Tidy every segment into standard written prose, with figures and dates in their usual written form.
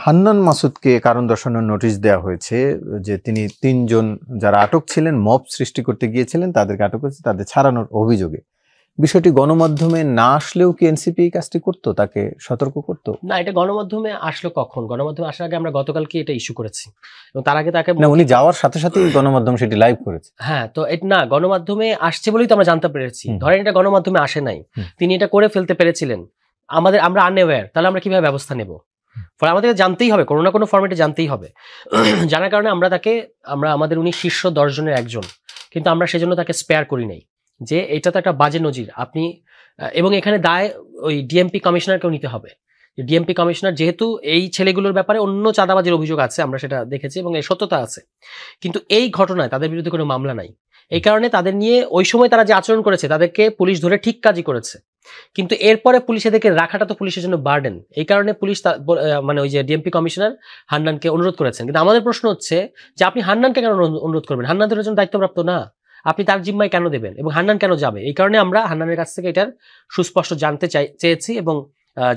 হান্নান মাসুদকে কারণ দর্শানোর নোটিশ দেওয়া হয়েছে যে তিনি ৩ জন যারা আটক ছিলেন মব সৃষ্টি করতে গিয়েছিলেন তাদেরকে আটক করেছে তাদের ছাড়ানোর অভিযোগে। বিষয়টি গণমাধ্যমে না আসলেও কি এনসিপি এই কাজটি করতো, তাকে সতর্ক করতো? না, এটা গণমাধ্যমে আসলো কখন? গণমাধ্যমে আসার আগে আমরা গতকালকে এটা ইস্যু করেছি এবং তার আগে তাকে উনি যাওয়ার সাথে সাথেই গণমাধ্যম সেটি লাইভ করেছে। হ্যাঁ, তো এটা না গণমাধ্যমে আসছে বলেই তো আমরা জানতে পেরেছি। ধরেন এটা গণমাধ্যমে আসে নাই, তিনি এটা করে ফেলতে পেরেছিলেন, আমরা আনঅ্যাওয়্যার, তাহলে আমরা কিভাবে ব্যবস্থা নেব? ফলে আমাদের জানতেই হবে, কোনো না কোনো ফরম্যাটে জানতেই হবে। জানার কারণে আমরা আমাদের উনি শীর্ষ 10 জনের একজন, কিন্তু আমরা সেজন্য তাকে স্পেয়ার করি নাই যে এটা তো একটা বাজে নজির আপনি। এবং এখানে দায় ওই ডিএমপি কমিশনারকেও নিতে হবে। ডিএমপি কমিশনার যেহেতু এই ছেলেগুলোর ব্যাপারে অন্য চাঁদাবাজির অভিযোগ আছে, আমরা সেটা দেখেছি এবং এই সত্যতা আছে, কিন্তু এই ঘটনায় তাদের বিরুদ্ধে কোনো মামলা নাই। এই কারণে তাদের নিয়ে ওই সময় তারা যে আচরণ করেছে তাদেরকে পুলিশ ধরে ঠিক কাজই করেছে, কিন্তু এরপরে পুলিশ এদেরকে রাখাটা তো পুলিশের জন্য বার্ডেন। এই কারণে পুলিশ মানে ওই যে ডিএমপি কমিশনার হান্নানকে অনুরোধ করেছেন। কিন্তু আমাদের প্রশ্ন হচ্ছে যে আপনি হান্নানকে কেন অনুরোধ করবেন? হান্নান তো এর জন্য দায়িত্বপ্রাপ্ত না, আপনি তার জিম্মায় কেন দেবেন এবং হান্নান কেন যাবে? এই কারণে আমরা হান্নানের কাছ থেকে এটার সুস্পষ্ট জানতে চেয়েছি এবং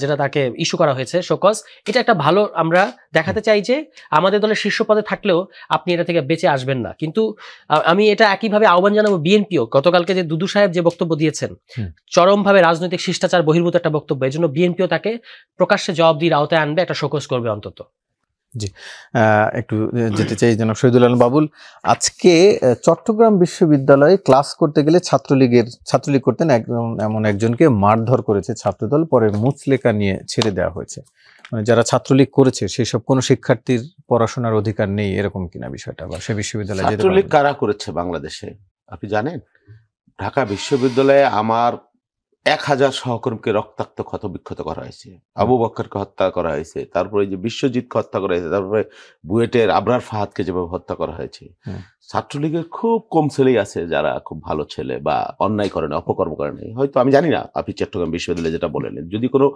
যেটা তাকে ইস্যু করা হয়েছে শোকজ, এটা একটা ভালো, আমরা দেখাতে চাই যে আমাদের দলের শীর্ষ পদে থাকলেও আপনি এটা থেকে বেঁচে আসবেন না। কিন্তু আমি এটা একইভাবে আহ্বান জানাবো বিএনপিও, গতকালকে যে দুদু সাহেব যে বক্তব্য দিয়েছেন চরমভাবে রাজনৈতিক শিষ্টাচার বহির্ভূত একটা বক্তব্য, এই জন্য বিএনপিও তাকে প্রকাশ্যে জবাবদিহির আওতায় আনবে, একটা শোকজ করবে অন্তত। জি, একটু যেতে চাই জনাব শহীদুল আলম বাবুল। আজকে চট্টগ্রাম বিশ্ববিদ্যালয়ে ক্লাস করতে গেলে ছাত্রলীগ করতেন এমন একজনকে মারধর করেছে ছাত্রদল, পরে মুচলেকা নিয়ে ছেড়ে দেওয়া হয়েছে। মানে যারা ছাত্রলীগ করেছে সেই সব কোনো শিক্ষার্থীর পড়াশোনার অধিকার নেই, এরকম কিনা বিষয়টা? বা সে বিশ্ববিদ্যালয়ে ছাত্রলীগ কারা করেছে বাংলাদেশে আপনি জানেন? ঢাকা বিশ্ববিদ্যালয়ে আমার 1000 সহকর্মীকে রক্তাক্ত ক্ষতবিক্ষত করা হয়েছে, আবু বকরকে হত্যা করা হয়েছে, তারপরে যে বিশ্বজিৎকে হত্যা করা হয়েছে, তারপরে বুয়েটের আবরার ফাহাদকে যেভাবে হত্যা করা হয়েছে। ছাত্রলীগের খুব কম ছেলেই আছে যারা খুব ভালো ছেলে বা অন্যায় করে না, অপকর্ম করে নাই। হয়তো আমি জানি না আপনি চট্টগ্রাম বিশ্ববিদ্যালয়ে যেটা বললেন, যদি কোনো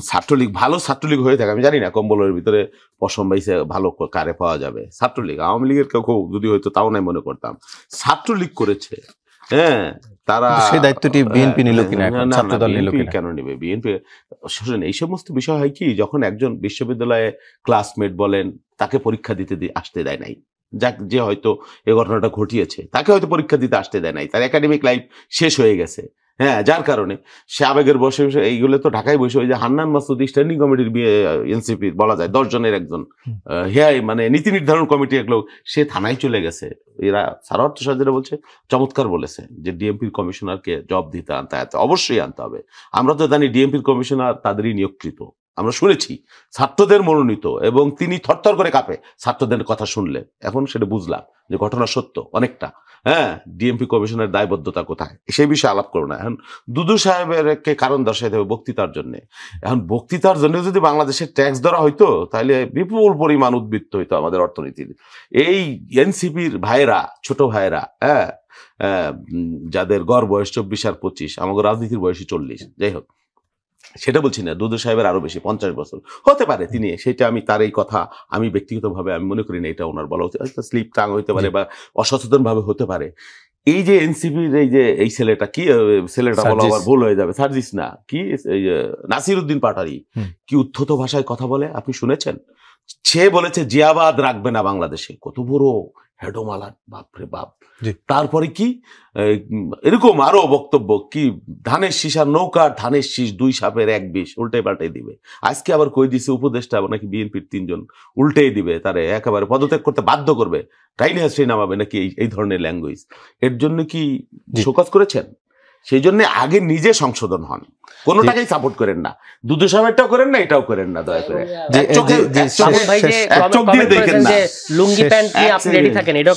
ছাত্রলীগ ভালো ছাত্রলীগ হয়ে থাকে, আমি জানি না কম্বলের ভিতরে পশম বাইসে ভালো কারে পাওয়া যাবে। ছাত্রলীগ আওয়ামী লীগের কেউ যদি হয়তো তাও নাই মনে করতাম, ছাত্রলীগ করেছে। হ্যাঁ, তারা সেই দায়িত্বটি বিএনপি নিল কিনা, ছাত্রদল নিল কিনা? কেন নেবে বিএনপি? শুনুন, এই সমস্ত বিষয় হয় কি, যখন একজন বিশ্ববিদ্যালয়ে ক্লাসমেট বলেন তাকে পরীক্ষা দিতে আসতে দেয় নাই, যে হয়তো এই ঘটনাটা ঘটিয়েছে তাকে হয়তো পরীক্ষা দিতে আসতে দেয় নাই, তার একাডেমিক লাইফ শেষ হয়ে গেছে। হ্যাঁ, যার কারণে সে আবেগের বসে এইগুলো তো ঢাকায় বসে ওই যে হান্নান মাসুদ স্ট্যান্ডিং কমিটির এনসিপি বলা যায় 10 জনের একজন, হ্যাঁ মানে নীতি নির্ধারণ কমিটি এক লোক, সে থানায় চলে গেছে। এরা সারার্থ সাজেরা বলছে, চমৎকার বলেছে যে ডিএমপির কমিশনারকে জব দিতে আনতে অবশ্যই আনতে হবে। আমরা তো জানি ডিএমপির কমিশনার তাদেরই নিয়োগকৃত, আমরা শুনেছি ছাত্রদের মনোনীত, এবং তিনি থরথর করে কাঁপে ছাত্রদের কথা শুনলে। এখন সেটা বুঝলাম যে ঘটনা সত্য অনেকটা। হ্যাঁ, ডিএমপি কমিশনের দায়বদ্ধতা কোথায় সেই বিষয়ে আলাপ করবো না। এখন দুদু সাহেবেরকে কারণ দর্শাইতে হবে বক্তৃতার জন্য। এখন বক্তৃতার জন্য যদি বাংলাদেশের ট্যাক্স ধরা হইতো তাহলে বিপুল পরিমাণ উদ্বৃত্ত হইতো আমাদের অর্থনীতির। এই এনসিপির ভাইয়েরা, ছোট ভাইয়েরা, হ্যাঁ, যাদের গড় বয়স 24 আর 25, আমাদের রাজনীতির বয়সী 40, যাই হোক সেটা বলছি না, দুদু সাহেবের আরো বেশি 50 বছর হতে পারে তিনি, সেটা আমি তার এই কথা আমি ব্যক্তিগতভাবে আমি মনে করি না এটা ওনার বলা উচিত। স্লিপ টাং হইতে পারে বা অসচেতন ভাবে হতে পারে। এই যে এনসিপির এই ছেলেটা, কি ছেলেটা বলা আবার ভুল হয়ে যাবে, সার্জিস না কি, এই নাসিরউদ্দিন পাটারি কি উদ্ধত ভাষায় কথা বলে আপনি শুনেছেন? সে বলেছে জিয়াবাদ রাখবে না বাংলাদেশে, কত বড় হেডোমালা, বাপরে বাপ। তারপরে কি এরকম আরো বক্তব্য, কি ধানের শীষার নৌকার ধানের শীষ 2 সাপের 1 বিষ, উল্টাই পাল্টাই দিবে। আজকে আবার কই দিছে উপদেষ্টা নাকি বিএনপির 3 জন উল্টেই দিবে, তারে একেবারে পদত্যাগ করতে বাধ্য করবে, টাইনে হাসি নামাবে নাকি, এই ধরনের ল্যাঙ্গুয়েজ। এর জন্য কি শোকজ করেছেন? সেই জন্য আগে নিজে সংশোধন হন, কোনোটাকেই সাপোর্ট করেন না, দুদু সাহেবটাও করেন না, এটাও করেন না, দয়া করে চোখ দিয়ে দেখেন না। লুঙ্গি প্যান্ট নিয়ে আপনি রেডি থাকেন, এটাও